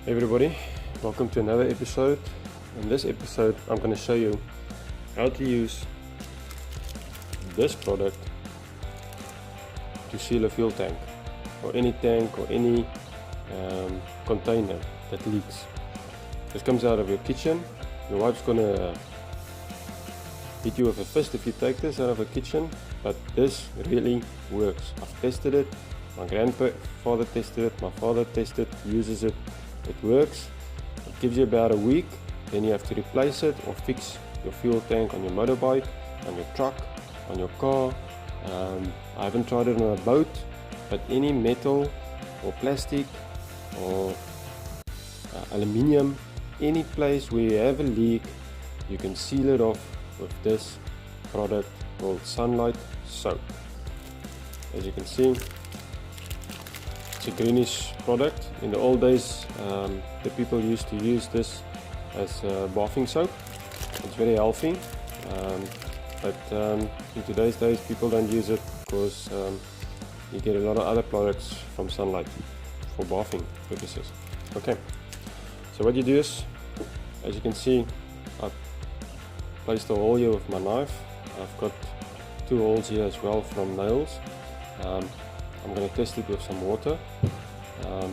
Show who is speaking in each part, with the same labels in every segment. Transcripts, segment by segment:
Speaker 1: Hey everybody, welcome to another episode. In this episode I'm going to show you how to use this product to seal a fuel tank or any container that leaks. This comes out of your kitchen. Your wife's going to hit you with a fist if you take this out of the kitchen, but this really works. I've tested it, my grandfather tested it, my father tested it, uses it. It works. It gives you about a week, then you have to replace it or fix your fuel tank on your motorbike, on your truck, on your car. I haven't tried it on a boat, but any metal or plastic or aluminium, any place where you have a leak, you can seal it off with this product called Sunlight Soap. As you can see, it's a greenish product. In the old days, the people used to use this as bathing soap. It's very healthy, but in today's days people don't use it because you get a lot of other products from Sunlight for bathing purposes. Okay, so what you do is, as you can see, I've placed a hole here with my knife. I've got 2 holes here as well from nails. I'm going to test it with some water.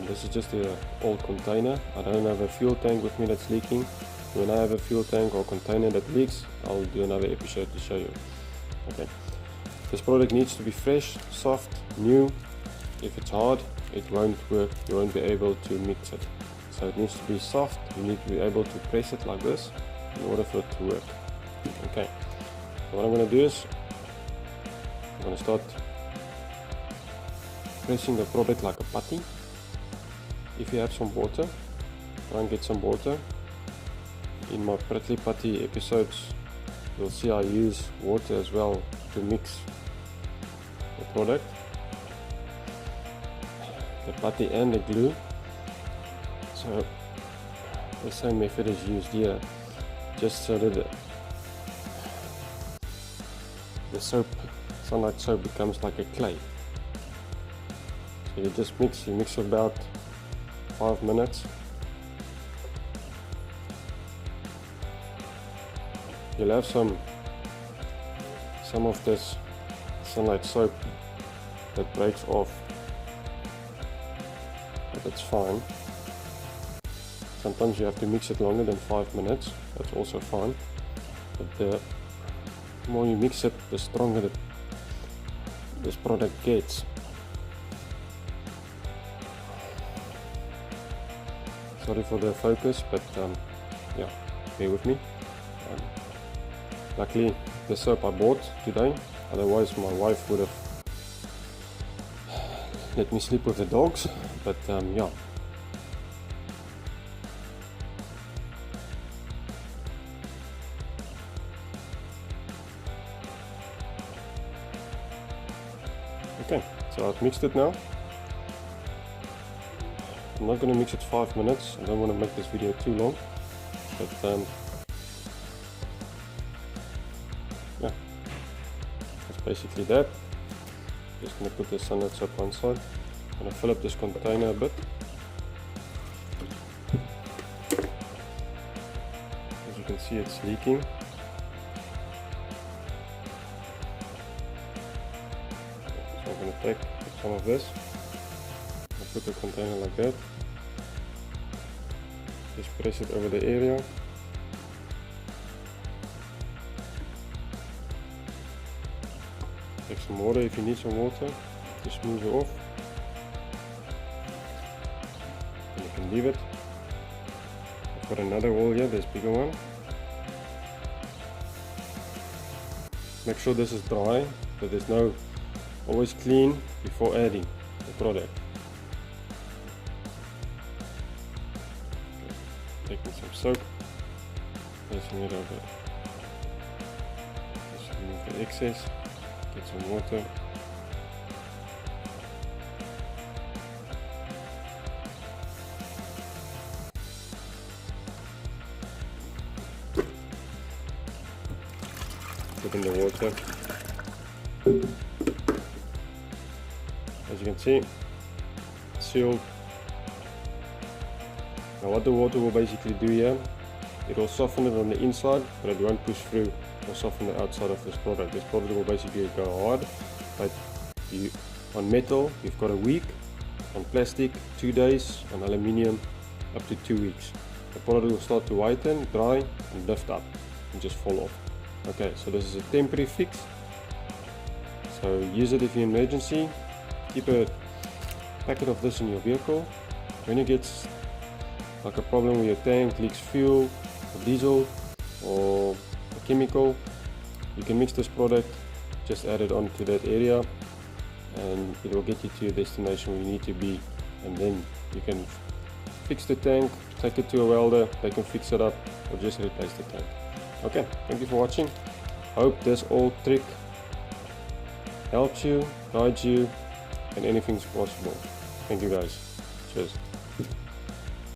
Speaker 1: This is just an old container. I don't have a fuel tank with me that's leaking. When I have a fuel tank or container that leaks, I'll do another episode to show you. Okay. This product needs to be fresh, soft, new. If it's hard, it won't work. You won't be able to mix it. So it needs to be soft. You need to be able to press it like this in order for it to work. Okay. So what I'm going to do is, I'm going to start pressing the product like a putty. If you have some water, try and get some water. In my Petrol putty episodes, you'll see I use water as well to mix the product, the putty and the glue. So the same method is used here, just so that the soap, Sunlight soap, becomes like a clay. So you just mix for about 5 minutes. You'll have some of this Sunlight soap that breaks off, but that's fine. Sometimes you have to mix it longer than 5 minutes, that's also fine. But the more you mix it, the stronger this product gets. Sorry for the focus, but yeah, bear with me. Luckily, the soap I bought today, otherwise my wife would have let me sleep with the dogs, but yeah. Okay, so I've mixed it now. I'm not going to mix it 5 minutes. I don't want to make this video too long, but yeah, that's basically that. Just going to put the Sunlight soap on side. I'm going to fill up this container a bit. As you can see, it's leaking. So I'm going to take some of this. Put the container like that. Just press it over the area. Take some water if you need some water to smooth it off. And you can leave it. I've got another hole here, this bigger one. Make sure this is dry, but there's no, always clean before adding the product. Taking some soap, placing it over. Just remove the excess, get some water. Put in the water. As you can see, sealed. Now what the water will basically do here, it will soften it on the inside, but it won't push through or soften the outside of this product. This product will basically go hard, but on metal you've got a week, on plastic 2 days, on aluminium up to 2 weeks. The product will start to whiten, dry, and lift up and just fall off. Okay, so this is a temporary fix. So use it if you're in emergency. Keep a packet of this in your vehicle. When it gets like a problem with your tank, leaks fuel, or diesel, or a chemical, you can mix this product, just add it onto that area, and it will get you to your destination where you need to be, and then you can fix the tank, take it to a welder, they can fix it up, or just replace the tank. Okay, thank you for watching. Hope this old trick helps you, guides you, and anything's possible. Thank you guys. Cheers.